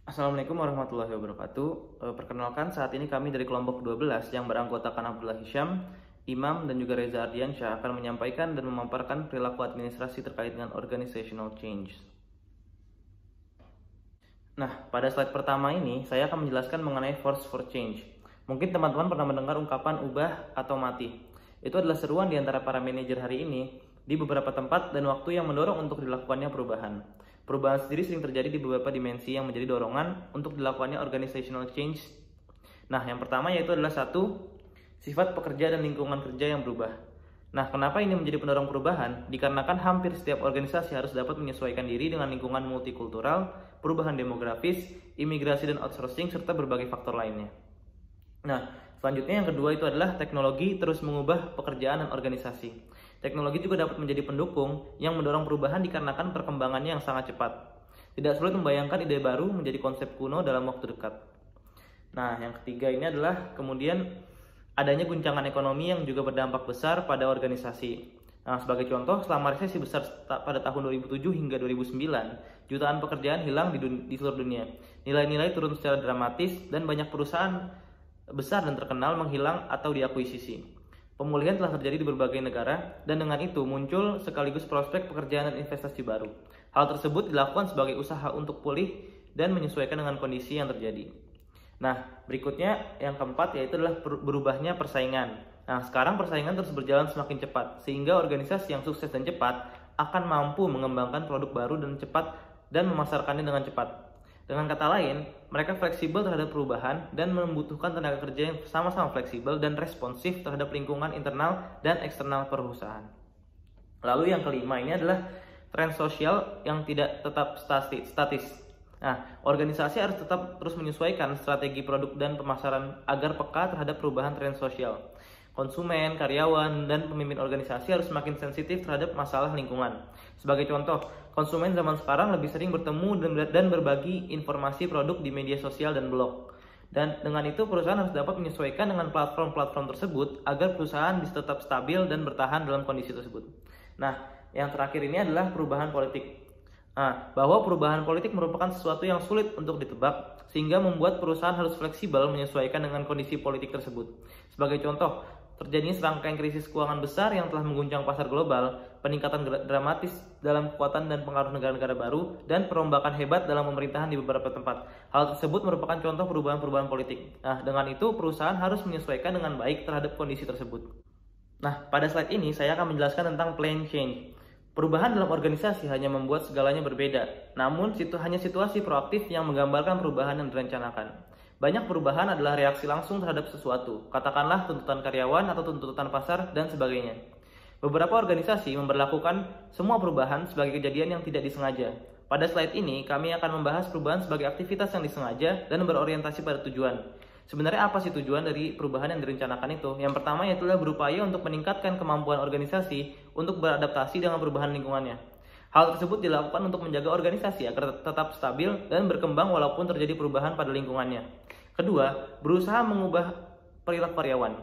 Assalamualaikum warahmatullahi wabarakatuh. Perkenalkan, saat ini kami dari kelompok 12 yang beranggotakan Abdullah Hisham, Imam, dan juga Reza Ardiansyah akan menyampaikan dan memaparkan perilaku administrasi terkait dengan organizational change. Nah, pada slide pertama ini, saya akan menjelaskan mengenai force for change. Mungkin teman-teman pernah mendengar ungkapan ubah atau mati. Itu adalah seruan di antara para manajer hari ini di beberapa tempat dan waktu yang mendorong untuk dilakukannya perubahan. Perubahan sendiri sering terjadi di beberapa dimensi yang menjadi dorongan untuk dilakukannya organizational change. Nah, yang pertama yaitu adalah satu, sifat pekerja dan lingkungan kerja yang berubah. Nah, kenapa ini menjadi pendorong perubahan? Dikarenakan hampir setiap organisasi harus dapat menyesuaikan diri dengan lingkungan multikultural, perubahan demografis, imigrasi dan outsourcing, serta berbagai faktor lainnya. Nah, selanjutnya yang kedua itu adalah teknologi terus mengubah pekerjaan dan organisasi. Teknologi juga dapat menjadi pendukung yang mendorong perubahan dikarenakan perkembangannya yang sangat cepat. Tidak sulit membayangkan ide baru menjadi konsep kuno dalam waktu dekat. Nah, yang ketiga ini adalah kemudian adanya guncangan ekonomi yang juga berdampak besar pada organisasi. Nah, sebagai contoh, selama resesi besar pada tahun 2007 hingga 2009, jutaan pekerjaan hilang di seluruh dunia. Nilai-nilai turun secara dramatis dan banyak perusahaan besar dan terkenal menghilang atau diakuisisi. Pemulihan telah terjadi di berbagai negara dan dengan itu muncul sekaligus prospek pekerjaan dan investasi baru. Hal tersebut dilakukan sebagai usaha untuk pulih dan menyesuaikan dengan kondisi yang terjadi. Nah, berikutnya yang keempat yaitu adalah berubahnya persaingan. Nah, sekarang persaingan terus berjalan semakin cepat sehingga organisasi yang sukses dan cepat akan mampu mengembangkan produk baru dan cepat dan memasarkannya dengan cepat. Dengan kata lain, mereka fleksibel terhadap perubahan dan membutuhkan tenaga kerja yang sama-sama fleksibel dan responsif terhadap lingkungan internal dan eksternal perusahaan. Lalu yang kelima ini adalah tren sosial yang tidak tetap statis. Nah, organisasi harus tetap terus menyesuaikan strategi produk dan pemasaran agar peka terhadap perubahan tren sosial. Konsumen, karyawan, dan pemimpin organisasi harus semakin sensitif terhadap masalah lingkungan. Sebagai contoh, konsumen zaman sekarang lebih sering bertemu dan berbagi informasi produk di media sosial dan blog. Dan dengan itu perusahaan harus dapat menyesuaikan dengan platform-platform tersebut agar perusahaan bisa tetap stabil dan bertahan dalam kondisi tersebut. Nah, yang terakhir ini adalah perubahan politik. Nah, bahwa perubahan politik merupakan sesuatu yang sulit untuk ditebak, sehingga membuat perusahaan harus fleksibel menyesuaikan dengan kondisi politik tersebut. Sebagai contoh, terjadinya serangkaian krisis keuangan besar yang telah mengguncang pasar global, peningkatan dramatis dalam kekuatan dan pengaruh negara-negara baru, dan perombakan hebat dalam pemerintahan di beberapa tempat. Hal tersebut merupakan contoh perubahan-perubahan politik. Nah, dengan itu perusahaan harus menyesuaikan dengan baik terhadap kondisi tersebut. Nah, pada slide ini saya akan menjelaskan tentang plan change. Perubahan dalam organisasi hanya membuat segalanya berbeda, namun hanya situasi proaktif yang menggambarkan perubahan yang direncanakan. Banyak perubahan adalah reaksi langsung terhadap sesuatu, katakanlah tuntutan karyawan atau tuntutan pasar dan sebagainya. Beberapa organisasi memberlakukan semua perubahan sebagai kejadian yang tidak disengaja. Pada slide ini, kami akan membahas perubahan sebagai aktivitas yang disengaja dan berorientasi pada tujuan. Sebenarnya apa sih tujuan dari perubahan yang direncanakan itu? Yang pertama yaitu berupaya untuk meningkatkan kemampuan organisasi untuk beradaptasi dengan perubahan lingkungannya. Hal tersebut dilakukan untuk menjaga organisasi agar tetap stabil dan berkembang walaupun terjadi perubahan pada lingkungannya. Kedua, berusaha mengubah perilaku karyawan.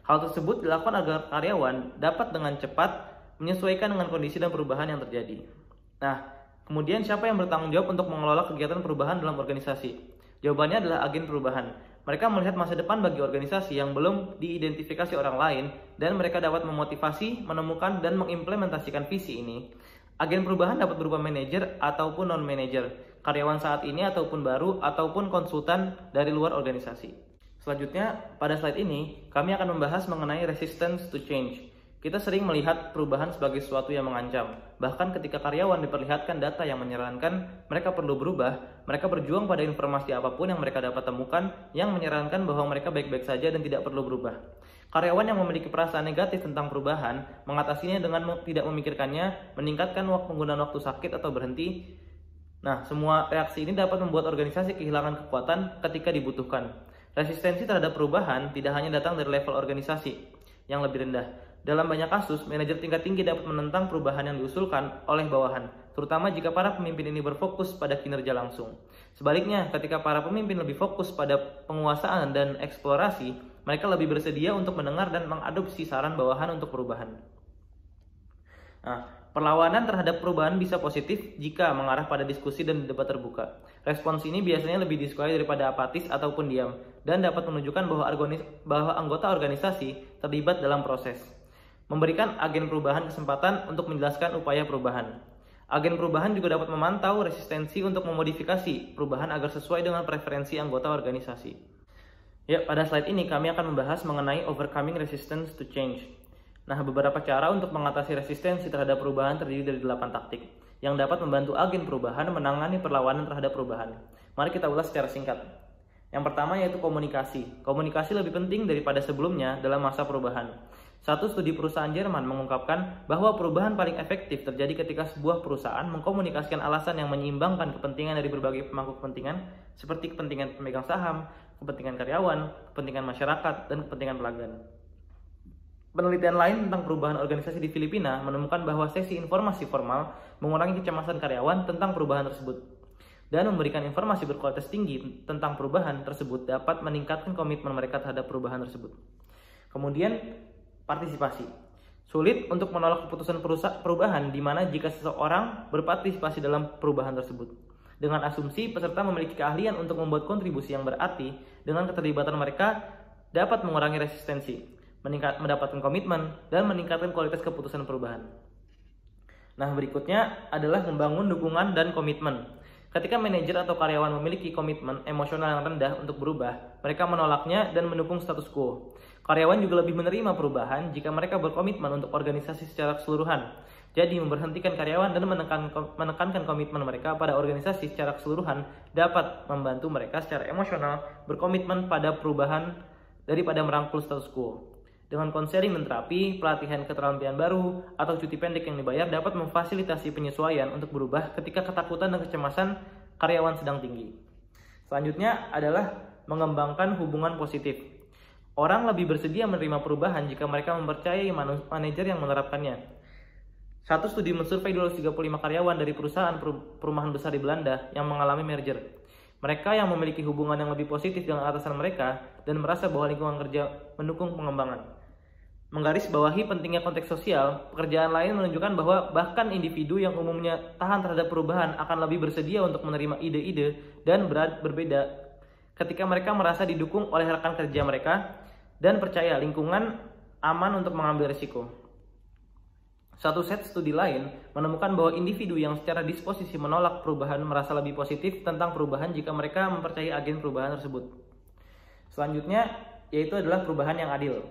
Hal tersebut dilakukan agar karyawan dapat dengan cepat menyesuaikan dengan kondisi dan perubahan yang terjadi. Nah, kemudian siapa yang bertanggung jawab untuk mengelola kegiatan perubahan dalam organisasi? Jawabannya adalah agen perubahan. Mereka melihat masa depan bagi organisasi yang belum diidentifikasi orang lain dan mereka dapat memotivasi, menemukan, dan mengimplementasikan visi ini. Agen perubahan dapat berupa manajer ataupun non-manajer, karyawan saat ini ataupun baru, ataupun konsultan dari luar organisasi. Selanjutnya, pada slide ini, kami akan membahas mengenai resistance to change. Kita sering melihat perubahan sebagai sesuatu yang mengancam. Bahkan ketika karyawan diperlihatkan data yang menyarankan mereka perlu berubah, mereka berjuang pada informasi apapun yang mereka dapat temukan yang menyarankan bahwa mereka baik-baik saja dan tidak perlu berubah. Karyawan yang memiliki perasaan negatif tentang perubahan mengatasinya dengan tidak memikirkannya, meningkatkan penggunaan waktu sakit atau berhenti. Nah, semua reaksi ini dapat membuat organisasi kehilangan kekuatan ketika dibutuhkan. Resistensi terhadap perubahan tidak hanya datang dari level organisasi yang lebih rendah. Dalam banyak kasus, manajer tingkat tinggi dapat menentang perubahan yang diusulkan oleh bawahan, terutama jika para pemimpin ini berfokus pada kinerja langsung. Sebaliknya, ketika para pemimpin lebih fokus pada penguasaan dan eksplorasi, mereka lebih bersedia untuk mendengar dan mengadopsi saran bawahan untuk perubahan. Nah, Perlawanan terhadap perubahan bisa positif jika mengarah pada diskusi dan debat terbuka. Respons ini biasanya lebih disukai daripada apatis ataupun diam, dan dapat menunjukkan bahwa anggota organisasi terlibat dalam proses. Memberikan agen perubahan kesempatan untuk menjelaskan upaya perubahan. Agen perubahan juga dapat memantau resistensi untuk memodifikasi perubahan agar sesuai dengan preferensi anggota organisasi. Ya, pada slide ini kami akan membahas mengenai overcoming resistance to change. Nah, beberapa cara untuk mengatasi resistensi terhadap perubahan terdiri dari 8 taktik yang dapat membantu agen perubahan menangani perlawanan terhadap perubahan. Mari kita ulas secara singkat. Yang pertama yaitu komunikasi. Komunikasi lebih penting daripada sebelumnya dalam masa perubahan. Satu studi perusahaan Jerman mengungkapkan bahwa perubahan paling efektif terjadi ketika sebuah perusahaan mengkomunikasikan alasan yang menyeimbangkan kepentingan dari berbagai pemangku kepentingan seperti kepentingan pemegang saham, kepentingan karyawan, kepentingan masyarakat, dan kepentingan pelanggan. Penelitian lain tentang perubahan organisasi di Filipina menemukan bahwa sesi informasi formal mengurangi kecemasan karyawan tentang perubahan tersebut. Dan memberikan informasi berkualitas tinggi tentang perubahan tersebut dapat meningkatkan komitmen mereka terhadap perubahan tersebut. Kemudian, partisipasi. Sulit untuk menolak keputusan perubahan di mana jika seseorang berpartisipasi dalam perubahan tersebut. Dengan asumsi peserta memiliki keahlian untuk membuat kontribusi yang berarti, dengan keterlibatan mereka dapat mengurangi resistensi, mendapatkan komitmen, dan meningkatkan kualitas keputusan perubahan. Nah, berikutnya adalah membangun dukungan dan komitmen. Ketika manajer atau karyawan memiliki komitmen emosional yang rendah untuk berubah, mereka menolaknya dan mendukung status quo. Karyawan juga lebih menerima perubahan jika mereka berkomitmen untuk organisasi secara keseluruhan. Jadi, memberhentikan karyawan dan menekankan komitmen mereka pada organisasi secara keseluruhan dapat membantu mereka secara emosional berkomitmen pada perubahan daripada merangkul status quo. Dengan konseling dan terapi, pelatihan keterampilan baru, atau cuti pendek yang dibayar dapat memfasilitasi penyesuaian untuk berubah ketika ketakutan dan kecemasan karyawan sedang tinggi. Selanjutnya adalah mengembangkan hubungan positif. Orang lebih bersedia menerima perubahan jika mereka mempercayai manajer yang menerapkannya. Satu studi mensurvei 235 karyawan dari perusahaan perumahan besar di Belanda yang mengalami merger. Mereka yang memiliki hubungan yang lebih positif dengan atasan mereka dan merasa bahwa lingkungan kerja mendukung pengembangan. Menggarisbawahi pentingnya konteks sosial, pekerjaan lain menunjukkan bahwa bahkan individu yang umumnya tahan terhadap perubahan akan lebih bersedia untuk menerima ide-ide dan berbeda ketika mereka merasa didukung oleh rekan kerja mereka dan percaya lingkungan aman untuk mengambil risiko. Satu set studi lain menemukan bahwa individu yang secara disposisi menolak perubahan merasa lebih positif tentang perubahan jika mereka mempercayai agen perubahan tersebut. Selanjutnya, yaitu adalah perubahan yang adil.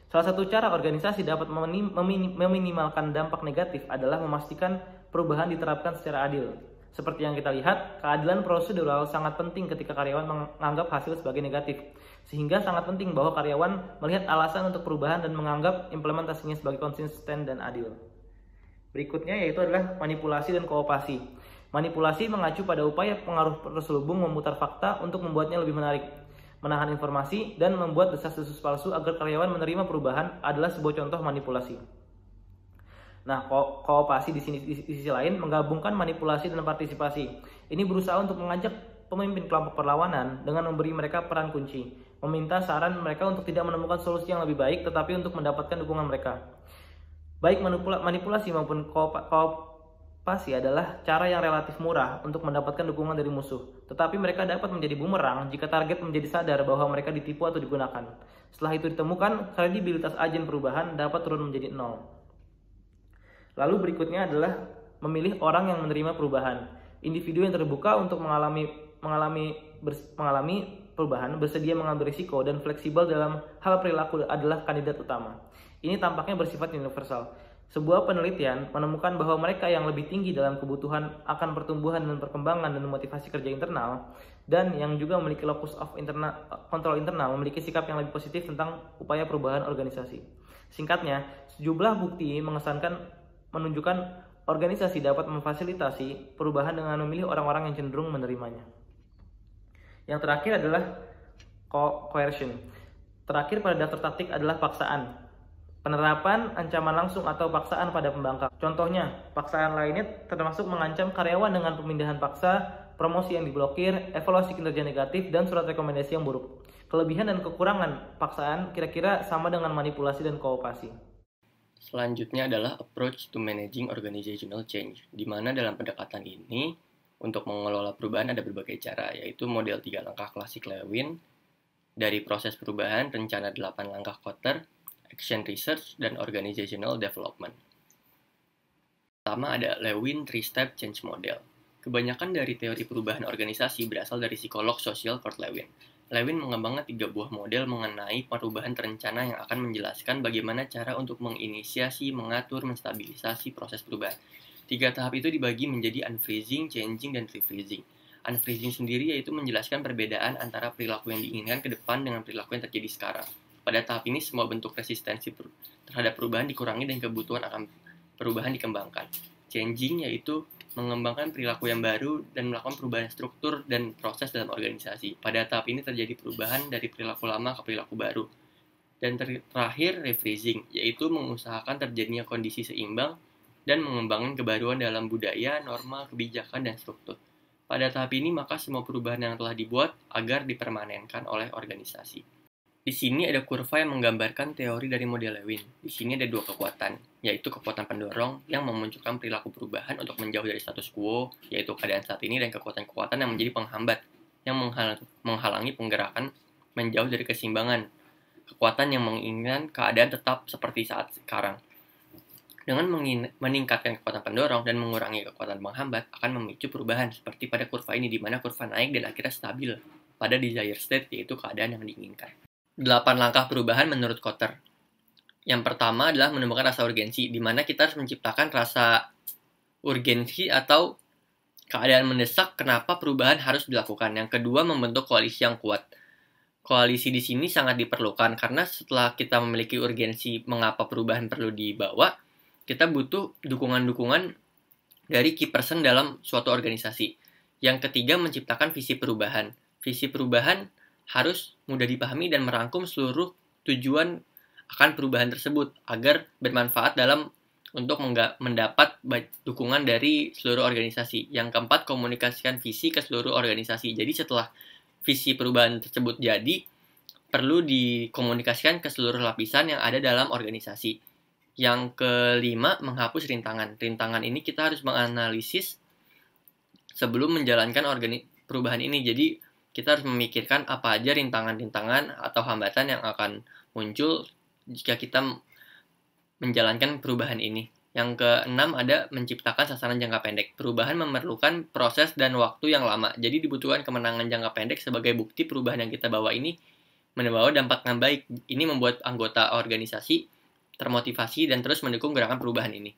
Salah satu cara organisasi dapat meminimalkan dampak negatif adalah memastikan perubahan diterapkan secara adil. Seperti yang kita lihat, keadilan prosedural sangat penting ketika karyawan menganggap hasil sebagai negatif. Sehingga sangat penting bahwa karyawan melihat alasan untuk perubahan dan menganggap implementasinya sebagai konsisten dan adil. Berikutnya yaitu adalah manipulasi dan kooptasi. Manipulasi mengacu pada upaya pengaruh terselubung memutar fakta untuk membuatnya lebih menarik. Menahan informasi dan membuat desas-desus palsu agar karyawan menerima perubahan adalah sebuah contoh manipulasi. Nah, kooptasi di sisi lain menggabungkan manipulasi dan partisipasi. Ini berusaha untuk mengajak pemimpin kelompok perlawanan dengan memberi mereka peran kunci, meminta saran mereka untuk tidak menemukan solusi yang lebih baik tetapi untuk mendapatkan dukungan mereka. Baik manipulasi maupun kooptasi adalah cara yang relatif murah untuk mendapatkan dukungan dari musuh, tetapi mereka dapat menjadi bumerang jika target menjadi sadar bahwa mereka ditipu atau digunakan. Setelah itu ditemukan, kredibilitas agen perubahan dapat turun menjadi 0. Lalu berikutnya adalah memilih orang yang menerima perubahan. Individu yang terbuka untuk mengalami perubahan, bersedia mengambil risiko, dan fleksibel dalam hal perilaku adalah kandidat utama. Ini tampaknya bersifat universal. Sebuah penelitian menemukan bahwa mereka yang lebih tinggi dalam kebutuhan akan pertumbuhan dan perkembangan dan motivasi kerja internal, dan yang juga memiliki locus of kontrol internal, memiliki sikap yang lebih positif tentang upaya perubahan organisasi. Singkatnya, sejumlah bukti menunjukkan organisasi dapat memfasilitasi perubahan dengan memilih orang-orang yang cenderung menerimanya. Yang terakhir adalah coercion. Terakhir pada daftar taktik adalah paksaan. Penerapan ancaman langsung atau paksaan pada pembangkang. Contohnya, paksaan lainnya termasuk mengancam karyawan dengan pemindahan paksa, promosi yang diblokir, evaluasi kinerja negatif, dan surat rekomendasi yang buruk. Kelebihan dan kekurangan paksaan kira-kira sama dengan manipulasi dan kooptasi. Selanjutnya adalah approach to managing organizational change, di mana dalam pendekatan ini, untuk mengelola perubahan ada berbagai cara, yaitu model 3 langkah klasik Lewin, dari proses perubahan, rencana 8 langkah Kotter, action research, dan organizational development. Pertama ada Lewin 3-step change model. Kebanyakan dari teori perubahan organisasi berasal dari psikolog sosial Kurt Lewin. Lewin mengembangkan 3 buah model mengenai perubahan terencana yang akan menjelaskan bagaimana cara untuk menginisiasi, mengatur, menstabilisasi proses perubahan. 3 tahap itu dibagi menjadi unfreezing, changing, dan refreezing. Unfreezing sendiri yaitu menjelaskan perbedaan antara perilaku yang diinginkan ke depan dengan perilaku yang terjadi sekarang. Pada tahap ini, semua bentuk resistensi terhadap perubahan dikurangi dan kebutuhan akan perubahan dikembangkan. Changing yaitu mengembangkan perilaku yang baru dan melakukan perubahan struktur dan proses dalam organisasi. Pada tahap ini terjadi perubahan dari perilaku lama ke perilaku baru. Dan terakhir, refreezing, yaitu mengusahakan terjadinya kondisi seimbang dan mengembangkan kebaruan dalam budaya, norma, kebijakan, dan struktur. Pada tahap ini, maka semua perubahan yang telah dibuat agar dipermanenkan oleh organisasi. Di sini ada kurva yang menggambarkan teori dari model Lewin. Di sini ada 2 kekuatan, yaitu kekuatan pendorong yang memunculkan perilaku perubahan untuk menjauh dari status quo, yaitu keadaan saat ini, dan kekuatan-kekuatan yang menjadi penghambat, yang menghalangi penggerakan menjauh dari keseimbangan. Kekuatan yang menginginkan keadaan tetap seperti saat sekarang. Dengan meningkatkan kekuatan pendorong dan mengurangi kekuatan penghambat akan memicu perubahan, seperti pada kurva ini, di mana kurva naik dan akhirnya stabil pada desired state, yaitu keadaan yang diinginkan. 8 langkah perubahan menurut Kotter. Yang pertama adalah menemukan rasa urgensi, di mana kita harus menciptakan rasa urgensi atau keadaan mendesak kenapa perubahan harus dilakukan. Yang kedua, membentuk koalisi yang kuat. Koalisi di sini sangat diperlukan karena setelah kita memiliki urgensi mengapa perubahan perlu dibawa, kita butuh dukungan-dukungan dari key person dalam suatu organisasi. Yang ketiga, menciptakan visi perubahan. Visi perubahan harus mudah dipahami dan merangkum seluruh tujuan akan perubahan tersebut agar bermanfaat dalam untuk mendapat dukungan dari seluruh organisasi. Yang keempat, komunikasikan visi ke seluruh organisasi. Jadi setelah visi perubahan tersebut jadi, perlu dikomunikasikan ke seluruh lapisan yang ada dalam organisasi. Yang kelima, menghapus rintangan. Rintangan ini kita harus menganalisis sebelum menjalankan perubahan ini. Jadi kita harus memikirkan apa aja rintangan-rintangan atau hambatan yang akan muncul jika kita menjalankan perubahan ini. Yang keenam ada menciptakan sasaran jangka pendek. Perubahan memerlukan proses dan waktu yang lama. Jadi dibutuhkan kemenangan jangka pendek sebagai bukti perubahan yang kita bawa ini membawa dampak yang baik. Ini membuat anggota organisasi termotivasi dan terus mendukung gerakan perubahan ini.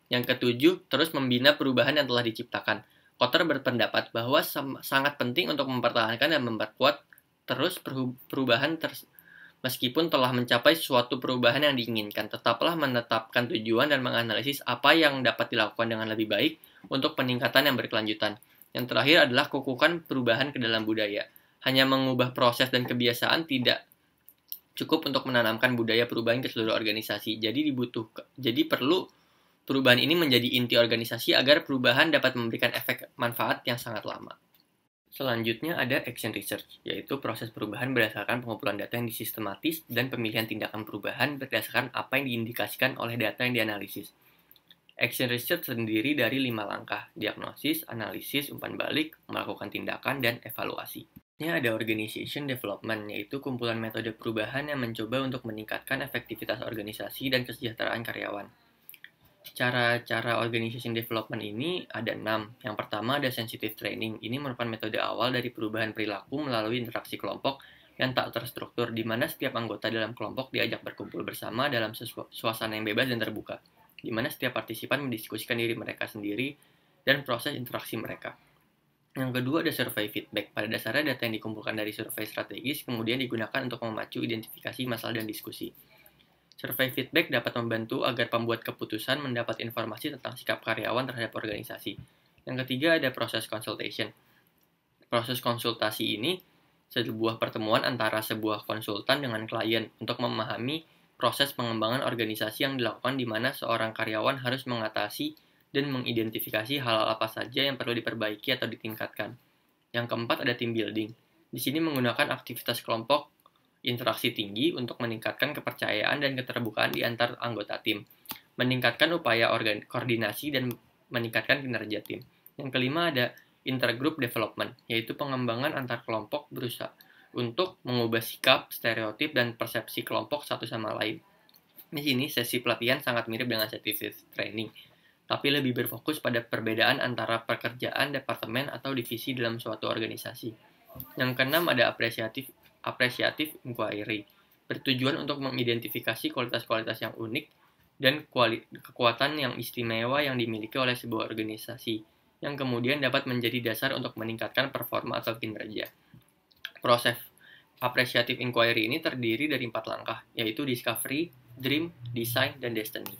Yang ketujuh, terus membina perubahan yang telah diciptakan. Kotter berpendapat bahwa sangat penting untuk mempertahankan dan memperkuat terus perubahan meskipun telah mencapai suatu perubahan yang diinginkan. Tetaplah menetapkan tujuan dan menganalisis apa yang dapat dilakukan dengan lebih baik untuk peningkatan yang berkelanjutan. Yang terakhir adalah kukuhkan perubahan ke dalam budaya. Hanya mengubah proses dan kebiasaan tidak cukup untuk menanamkan budaya perubahan ke seluruh organisasi. Jadi perlu perubahan ini menjadi inti organisasi agar perubahan dapat memberikan efek manfaat yang sangat lama. Selanjutnya ada action research, yaitu proses perubahan berdasarkan pengumpulan data yang disistematis dan pemilihan tindakan perubahan berdasarkan apa yang diindikasikan oleh data yang dianalisis. Action research terdiri dari 5 langkah, diagnosis, analisis, umpan balik, melakukan tindakan, dan evaluasi. Ini ada organization development, yaitu kumpulan metode perubahan yang mencoba untuk meningkatkan efektivitas organisasi dan kesejahteraan karyawan. Cara-cara organization development ini ada 6. Yang pertama ada sensitive training. Ini merupakan metode awal dari perubahan perilaku melalui interaksi kelompok yang tak terstruktur, di mana setiap anggota dalam kelompok diajak berkumpul bersama dalam suasana yang bebas dan terbuka, di mana setiap partisipan mendiskusikan diri mereka sendiri dan proses interaksi mereka. Yang kedua ada survei feedback. Pada dasarnya data yang dikumpulkan dari survei strategis kemudian digunakan untuk memacu identifikasi masalah dan diskusi. Survei feedback dapat membantu agar pembuat keputusan mendapat informasi tentang sikap karyawan terhadap organisasi. Yang ketiga ada proses consultation. Proses konsultasi ini sebuah pertemuan antara sebuah konsultan dengan klien untuk memahami proses pengembangan organisasi yang dilakukan di mana seorang karyawan harus mengatasi dan mengidentifikasi hal-hal apa saja yang perlu diperbaiki atau ditingkatkan. Yang keempat ada team building. Di sini menggunakan aktivitas kelompok interaksi tinggi untuk meningkatkan kepercayaan dan keterbukaan di antar anggota tim, meningkatkan upaya koordinasi dan meningkatkan kinerja tim. Yang kelima ada intergroup development, yaitu pengembangan antar kelompok berusaha untuk mengubah sikap, stereotip, dan persepsi kelompok satu sama lain. Di sini sesi pelatihan sangat mirip dengan sesi training, tapi lebih berfokus pada perbedaan antara pekerjaan, departemen, atau divisi dalam suatu organisasi. Yang keenam ada appreciative inquiry, bertujuan untuk mengidentifikasi kualitas-kualitas yang unik dan kekuatan yang istimewa yang dimiliki oleh sebuah organisasi, yang kemudian dapat menjadi dasar untuk meningkatkan performa atau kinerja. Proses appreciative inquiry ini terdiri dari 4 langkah, yaitu discovery, dream, design, dan destiny.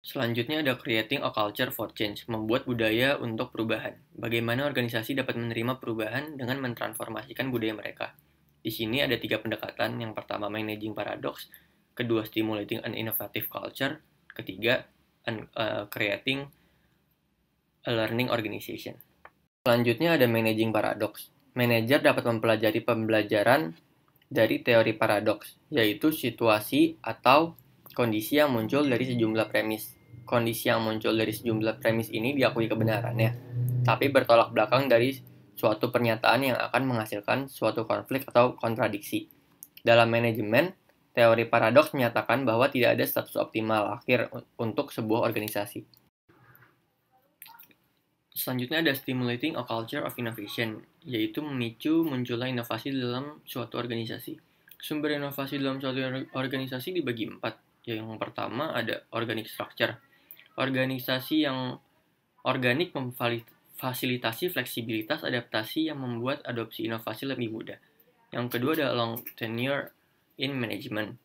Selanjutnya ada creating a culture for change, membuat budaya untuk perubahan. Bagaimana organisasi dapat menerima perubahan dengan mentransformasikan budaya mereka. Di sini ada 3 pendekatan. Yang pertama, managing paradox. Kedua, stimulating an innovative culture. Ketiga, creating a learning organization. Selanjutnya ada managing paradox. Manajer dapat mempelajari pembelajaran dari teori paradoks, yaitu situasi atau kondisi yang muncul dari sejumlah premis. Kondisi yang muncul dari sejumlah premis ini diakui kebenarannya, tapi bertolak belakang dari suatu pernyataan yang akan menghasilkan suatu konflik atau kontradiksi. Dalam manajemen, teori paradoks menyatakan bahwa tidak ada status optimal akhir untuk sebuah organisasi. Selanjutnya ada stimulating a culture of innovation, yaitu memicu munculnya inovasi dalam suatu organisasi. Sumber inovasi dalam suatu organisasi dibagi 4. Yang pertama ada organic structure. Organisasi yang organik memfasilitasi fleksibilitas adaptasi yang membuat adopsi inovasi lebih mudah. Yang kedua ada long tenure in management,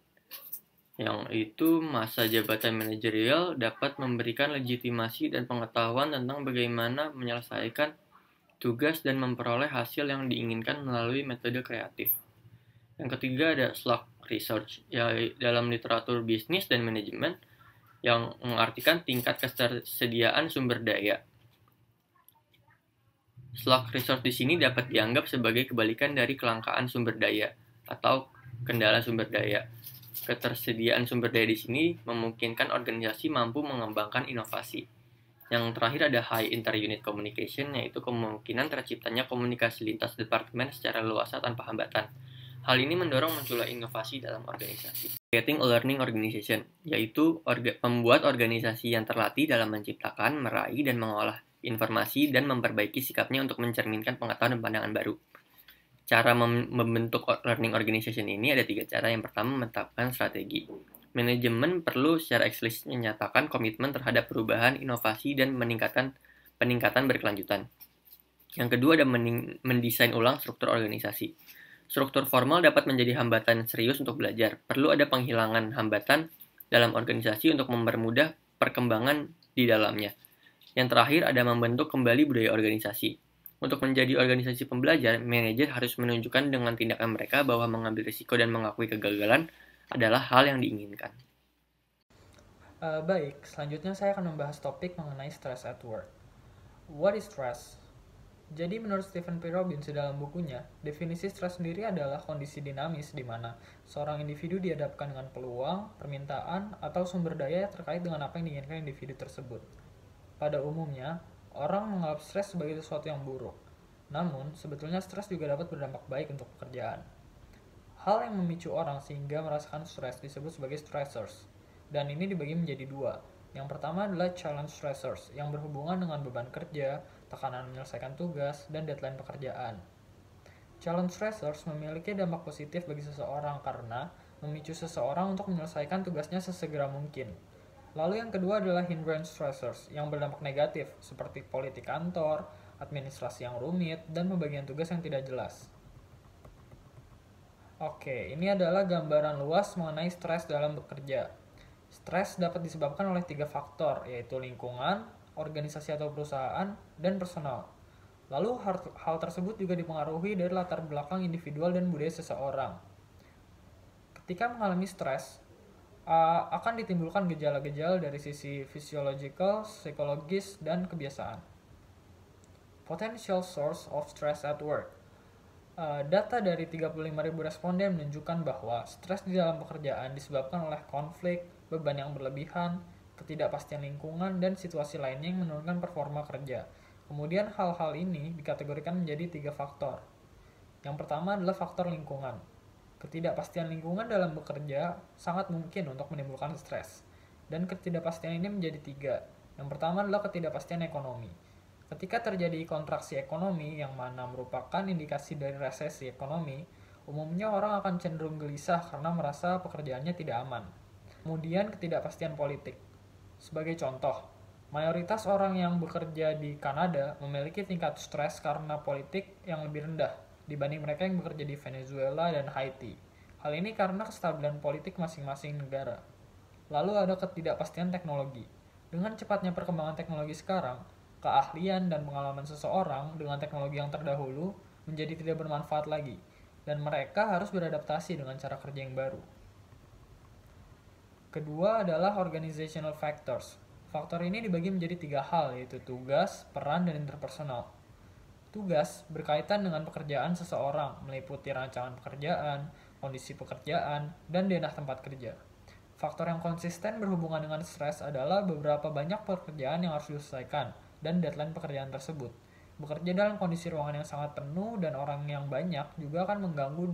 yang itu masa jabatan manajerial dapat memberikan legitimasi dan pengetahuan tentang bagaimana menyelesaikan tugas dan memperoleh hasil yang diinginkan melalui metode kreatif. Yang ketiga ada slug research, yaitu dalam literatur bisnis dan manajemen yang mengartikan tingkat ketersediaan sumber daya. Slug research di sini dapat dianggap sebagai kebalikan dari kelangkaan sumber daya atau kendala sumber daya. Ketersediaan sumber daya di sini memungkinkan organisasi mampu mengembangkan inovasi. Yang terakhir ada high inter-unit communication, yaitu kemungkinan terciptanya komunikasi lintas departemen secara luas tanpa hambatan. Hal ini mendorong munculnya inovasi dalam organisasi. Creating a learning organization, yaitu membuat organisasi yang terlatih dalam menciptakan, meraih, dan mengolah informasi dan memperbaiki sikapnya untuk mencerminkan pengetahuan dan pandangan baru. Cara membentuk learning organization ini ada 3 cara. Yang pertama, menetapkan strategi. Manajemen perlu secara eksplisit menyatakan komitmen terhadap perubahan, inovasi, dan peningkatan berkelanjutan. Yang kedua ada mendesain ulang struktur organisasi. Struktur formal dapat menjadi hambatan serius untuk belajar. Perlu ada penghilangan hambatan dalam organisasi untuk mempermudah perkembangan di dalamnya. Yang terakhir ada membentuk kembali budaya organisasi. Untuk menjadi organisasi pembelajar, manajer harus menunjukkan dengan tindakan mereka bahwa mengambil risiko dan mengakui kegagalan adalah hal yang diinginkan. Baik, selanjutnya saya akan membahas topik mengenai stress at work. What is stress? Jadi menurut Stephen P. Robbins dalam bukunya, definisi stres sendiri adalah kondisi dinamis di mana seorang individu dihadapkan dengan peluang, permintaan, atau sumber daya terkait dengan apa yang diinginkan individu tersebut. Pada umumnya, orang menganggap stres sebagai sesuatu yang buruk. Namun, sebetulnya stres juga dapat berdampak baik untuk pekerjaan. Hal yang memicu orang sehingga merasakan stres disebut sebagai stressors. Dan ini dibagi menjadi 2. Yang pertama adalah challenge stressors yang berhubungan dengan beban kerja, tekanan menyelesaikan tugas, dan deadline pekerjaan. Challenge stressors memiliki dampak positif bagi seseorang karena memicu seseorang untuk menyelesaikan tugasnya sesegera mungkin. Lalu yang kedua adalah hindrance stressors yang berdampak negatif seperti politik kantor, administrasi yang rumit, dan pembagian tugas yang tidak jelas. Oke, ini adalah gambaran luas mengenai stres dalam bekerja. Stres dapat disebabkan oleh 3 faktor, yaitu lingkungan, organisasi atau perusahaan, dan personal. Lalu hal tersebut juga dipengaruhi dari latar belakang individual dan budaya seseorang. Ketika mengalami stres, akan ditimbulkan gejala-gejala dari sisi physiological, psikologis, dan kebiasaan. Potential source of stress at work. Data dari 35.000 responden menunjukkan bahwa stres di dalam pekerjaan disebabkan oleh konflik, beban yang berlebihan, ketidakpastian lingkungan, dan situasi lainnya yang menurunkan performa kerja. Kemudian hal-hal ini dikategorikan menjadi 3 faktor. Yang pertama adalah faktor lingkungan. Ketidakpastian lingkungan dalam bekerja sangat mungkin untuk menimbulkan stres. Dan ketidakpastian ini menjadi 3. Yang pertama adalah ketidakpastian ekonomi. Ketika terjadi kontraksi ekonomi yang mana merupakan indikasi dari resesi ekonomi, umumnya orang akan cenderung gelisah karena merasa pekerjaannya tidak aman. Kemudian ketidakpastian politik. Sebagai contoh, mayoritas orang yang bekerja di Kanada memiliki tingkat stres karena politik yang lebih rendah dibanding mereka yang bekerja di Venezuela dan Haiti. Hal ini karena kestabilan politik masing-masing negara. Lalu ada ketidakpastian teknologi. Dengan cepatnya perkembangan teknologi sekarang, keahlian dan pengalaman seseorang dengan teknologi yang terdahulu menjadi tidak bermanfaat lagi, dan mereka harus beradaptasi dengan cara kerja yang baru. Kedua adalah organizational factors. Faktor ini dibagi menjadi 3 hal, yaitu tugas, peran, dan interpersonal. Tugas berkaitan dengan pekerjaan seseorang, meliputi rancangan pekerjaan, kondisi pekerjaan, dan denah tempat kerja. Faktor yang konsisten berhubungan dengan stres adalah beberapa banyak pekerjaan yang harus diselesaikan, dan deadline pekerjaan tersebut. Bekerja dalam kondisi ruangan yang sangat penuh dan orang yang banyak juga akan mengganggu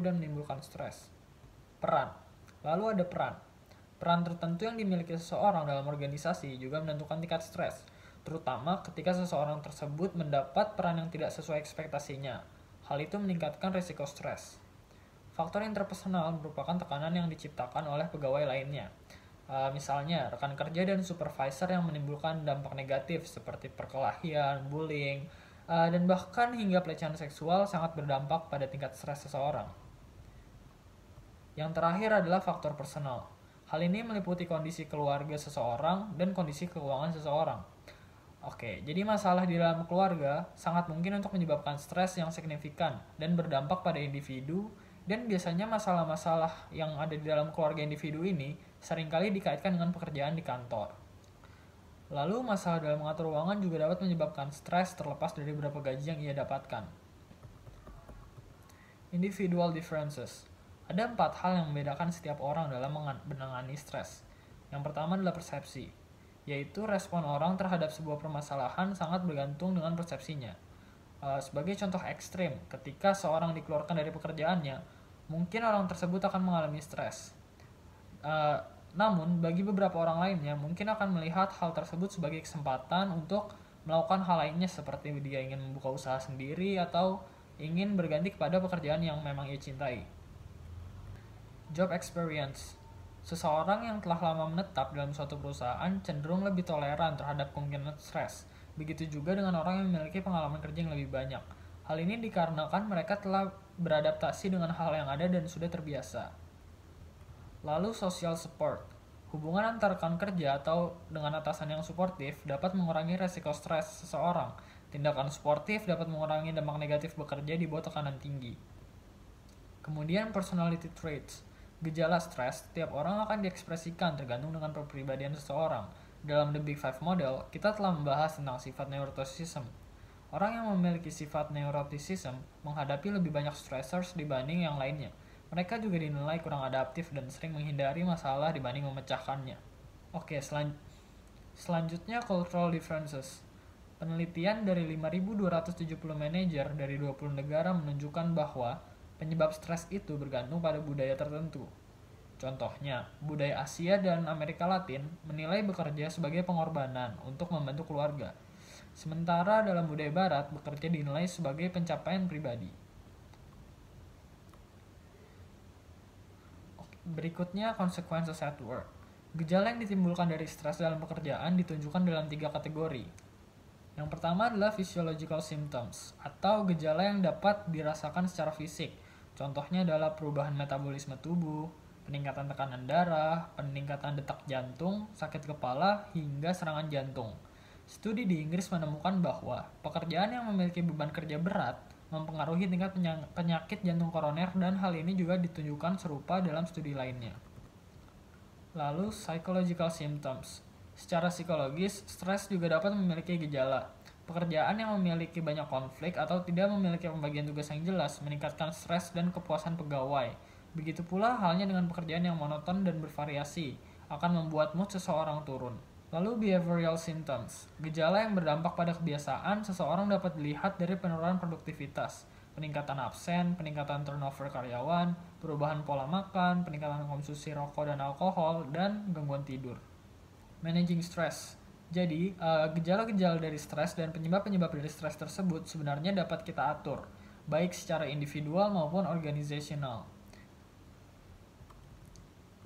dan menimbulkan stres. Peran. Lalu ada peran. Peran tertentu yang dimiliki seseorang dalam organisasi juga menentukan tingkat stres, terutama ketika seseorang tersebut mendapat peran yang tidak sesuai ekspektasinya. Hal itu meningkatkan risiko stres. Faktor interpersonal merupakan tekanan yang diciptakan oleh pegawai lainnya. Misalnya, rekan kerja dan supervisor yang menimbulkan dampak negatif seperti perkelahian, bullying, dan bahkan hingga pelecehan seksual sangat berdampak pada tingkat stres seseorang. Yang terakhir adalah faktor personal. Hal ini meliputi kondisi keluarga seseorang dan kondisi keuangan seseorang. Oke, jadi masalah di dalam keluarga sangat mungkin untuk menyebabkan stres yang signifikan dan berdampak pada individu, dan biasanya masalah-masalah yang ada di dalam keluarga individu ini seringkali dikaitkan dengan pekerjaan di kantor. Lalu masalah dalam mengatur keuangan juga dapat menyebabkan stres terlepas dari berapa gaji yang ia dapatkan. Individual differences. Ada 4 hal yang membedakan setiap orang dalam menangani stres. Yang pertama adalah persepsi, yaitu respon orang terhadap sebuah permasalahan sangat bergantung dengan persepsinya. Sebagai contoh ekstrim, ketika seorang dikeluarkan dari pekerjaannya, mungkin orang tersebut akan mengalami stres. Namun, bagi beberapa orang lainnya, mungkin akan melihat hal tersebut sebagai kesempatan untuk melakukan hal lainnya, seperti dia ingin membuka usaha sendiri atau ingin berganti kepada pekerjaan yang memang ia cintai. Job experience. Seseorang yang telah lama menetap dalam suatu perusahaan cenderung lebih toleran terhadap kemungkinan stres. Begitu juga dengan orang yang memiliki pengalaman kerja yang lebih banyak. Hal ini dikarenakan mereka telah beradaptasi dengan hal yang ada dan sudah terbiasa. Lalu social support. Hubungan antar rekan kerja atau dengan atasan yang suportif dapat mengurangi resiko stres seseorang. Tindakan suportif dapat mengurangi dampak negatif bekerja di bawah tekanan tinggi. Kemudian personality traits. Gejala stres, setiap orang akan diekspresikan tergantung dengan kepribadian seseorang. Dalam The Big Five Model, kita telah membahas tentang sifat neuroticism. Orang yang memiliki sifat neuroticism menghadapi lebih banyak stressors dibanding yang lainnya. Mereka juga dinilai kurang adaptif dan sering menghindari masalah dibanding memecahkannya. Oke, selanjutnya cultural differences. Penelitian dari 5.270 manajer dari 20 negara menunjukkan bahwa penyebab stres itu bergantung pada budaya tertentu. Contohnya, budaya Asia dan Amerika Latin menilai bekerja sebagai pengorbanan untuk membantu keluarga. Sementara dalam budaya Barat, bekerja dinilai sebagai pencapaian pribadi. Berikutnya, consequences at work. Gejala yang ditimbulkan dari stres dalam pekerjaan ditunjukkan dalam 3 kategori. Yang pertama adalah physiological symptoms, atau gejala yang dapat dirasakan secara fisik. Contohnya adalah perubahan metabolisme tubuh, peningkatan tekanan darah, peningkatan detak jantung, sakit kepala, hingga serangan jantung. Studi di Inggris menemukan bahwa pekerjaan yang memiliki beban kerja berat mempengaruhi tingkat penyakit jantung koroner, dan hal ini juga ditunjukkan serupa dalam studi lainnya. Lalu, psychological symptoms. Secara psikologis, stres juga dapat memiliki gejala. Pekerjaan yang memiliki banyak konflik atau tidak memiliki pembagian tugas yang jelas meningkatkan stres dan kepuasan pegawai. Begitu pula halnya dengan pekerjaan yang monoton dan bervariasi, akan membuat mood seseorang turun. Lalu behavioral symptoms. Gejala yang berdampak pada kebiasaan seseorang dapat dilihat dari penurunan produktivitas, peningkatan absen, peningkatan turnover karyawan, perubahan pola makan, peningkatan konsumsi rokok dan alkohol, dan gangguan tidur. Managing stress. Jadi, gejala-gejala dari stres dan penyebab-penyebab dari stres tersebut sebenarnya dapat kita atur, baik secara individual maupun organizational.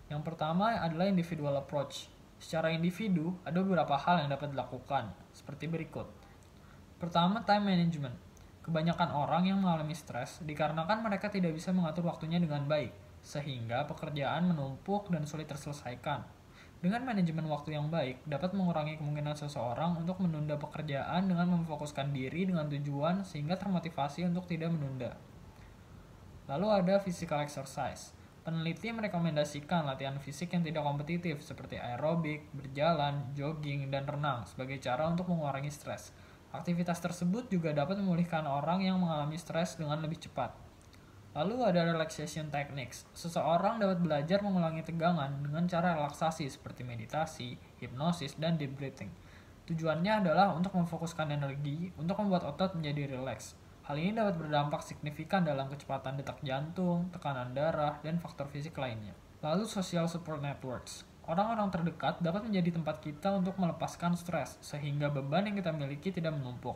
Yang pertama adalah individual approach. Secara individu, ada beberapa hal yang dapat dilakukan, seperti berikut. Pertama, time management. Kebanyakan orang yang mengalami stres dikarenakan mereka tidak bisa mengatur waktunya dengan baik, sehingga pekerjaan menumpuk dan sulit terselesaikan. Dengan manajemen waktu yang baik, dapat mengurangi kemungkinan seseorang untuk menunda pekerjaan dengan memfokuskan diri dengan tujuan sehingga termotivasi untuk tidak menunda. Lalu ada physical exercise. Peneliti merekomendasikan latihan fisik yang tidak kompetitif seperti aerobik, berjalan, jogging, dan renang sebagai cara untuk mengurangi stres. Aktivitas tersebut juga dapat memulihkan orang yang mengalami stres dengan lebih cepat. Lalu ada relaxation techniques. Seseorang dapat belajar mengulangi tegangan dengan cara relaksasi seperti meditasi, hipnosis, dan deep breathing. Tujuannya adalah untuk memfokuskan energi untuk membuat otot menjadi rileks. Hal ini dapat berdampak signifikan dalam kecepatan detak jantung, tekanan darah, dan faktor fisik lainnya. Lalu social support networks. Orang-orang terdekat dapat menjadi tempat kita untuk melepaskan stres, sehingga beban yang kita miliki tidak menumpuk.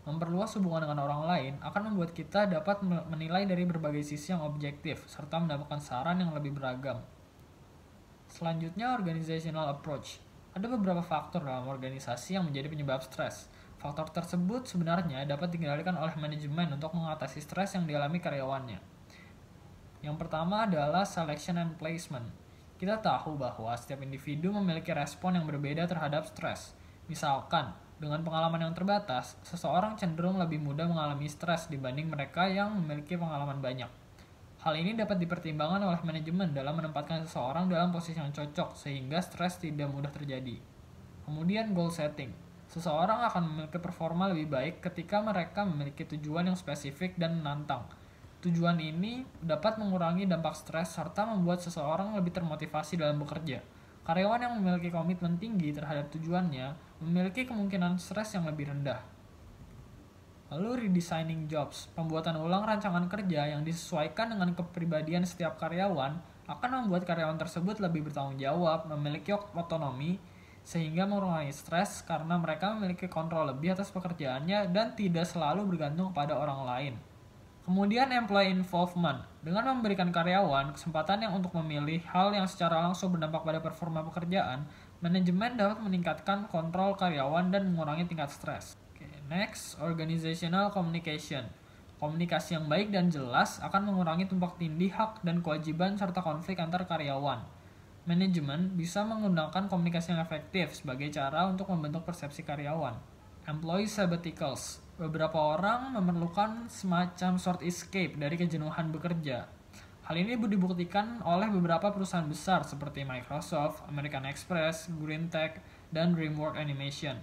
Memperluas hubungan dengan orang lain akan membuat kita dapat menilai dari berbagai sisi yang objektif, serta mendapatkan saran yang lebih beragam. Selanjutnya, organizational approach. Ada beberapa faktor dalam organisasi yang menjadi penyebab stres. Faktor tersebut sebenarnya dapat dikendalikan oleh manajemen untuk mengatasi stres yang dialami karyawannya. Yang pertama adalah selection and placement. Kita tahu bahwa setiap individu memiliki respon yang berbeda terhadap stres. Misalkan, dengan pengalaman yang terbatas, seseorang cenderung lebih mudah mengalami stres dibanding mereka yang memiliki pengalaman banyak. Hal ini dapat dipertimbangkan oleh manajemen dalam menempatkan seseorang dalam posisi yang cocok sehingga stres tidak mudah terjadi. Kemudian goal setting. Seseorang akan memiliki performa lebih baik ketika mereka memiliki tujuan yang spesifik dan menantang. Tujuan ini dapat mengurangi dampak stres serta membuat seseorang lebih termotivasi dalam bekerja. Karyawan yang memiliki komitmen tinggi terhadap tujuannya memiliki kemungkinan stres yang lebih rendah. Lalu redesigning jobs, pembuatan ulang rancangan kerja yang disesuaikan dengan kepribadian setiap karyawan akan membuat karyawan tersebut lebih bertanggung jawab, memiliki otonomi, sehingga mengurangi stres karena mereka memiliki kontrol lebih atas pekerjaannya dan tidak selalu bergantung pada orang lain. Kemudian employee involvement, dengan memberikan karyawan kesempatan yang untuk memilih hal yang secara langsung berdampak pada performa pekerjaan, manajemen dapat meningkatkan kontrol karyawan dan mengurangi tingkat stres. Next, organizational communication. Komunikasi yang baik dan jelas akan mengurangi tumpang tindih hak dan kewajiban serta konflik antar karyawan. Manajemen bisa menggunakan komunikasi yang efektif sebagai cara untuk membentuk persepsi karyawan. Employee sabbaticals. Beberapa orang memerlukan semacam short escape dari kejenuhan bekerja. Hal ini dibuktikan oleh beberapa perusahaan besar seperti Microsoft, American Express, Green Tech, dan DreamWorks Animation.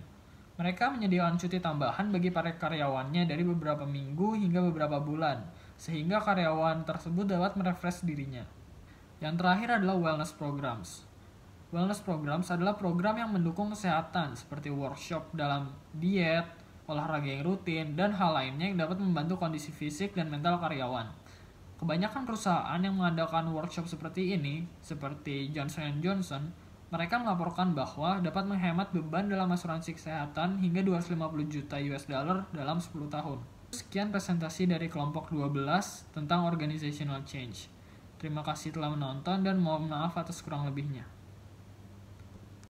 Mereka menyediakan cuti tambahan bagi para karyawannya dari beberapa minggu hingga beberapa bulan, sehingga karyawan tersebut dapat merefresh dirinya. Yang terakhir adalah wellness programs. Wellness programs adalah program yang mendukung kesehatan seperti workshop dalam diet, olahraga yang rutin, dan hal lainnya yang dapat membantu kondisi fisik dan mental karyawan. Kebanyakan perusahaan yang mengadakan workshop seperti ini, seperti Johnson & Johnson, mereka melaporkan bahwa dapat menghemat beban dalam asuransi kesehatan hingga 250 juta US dollar dalam 10 tahun. Sekian presentasi dari kelompok 12 tentang organizational change. Terima kasih telah menonton dan mohon maaf atas kurang lebihnya.